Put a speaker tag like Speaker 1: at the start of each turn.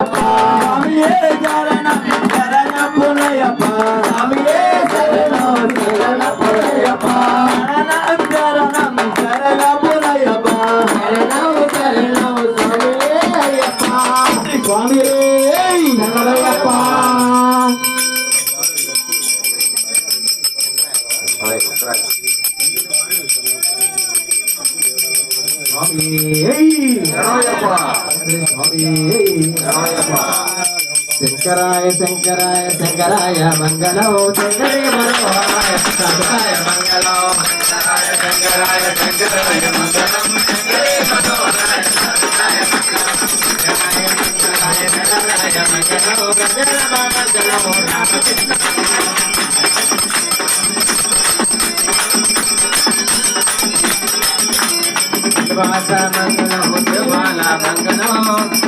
Speaker 1: స్వామియే శరణం శరణపురయ్యప్ప స్వామియే శరణం శరణపురయ్యప్ప శరణం శరణం శరణపురయ్యప్ప శరణం శరణం స్వామియే అయ్యప్ప స్వామియే శరణయ్యప్ప శంకరాయ శంకరాయ శంకరాయ మంగళం శంకరే మనోహరాయ శంకరాయ మంగళం శంకరాయ శంకరాయ శంకరాయ మంగళం శంకరే మనోహరాయ శంకరాయ మంగళం శంకరాయ శంకరాయ మంగళం గజల మంగళం రామకృష్ణ మంగళం మంగళం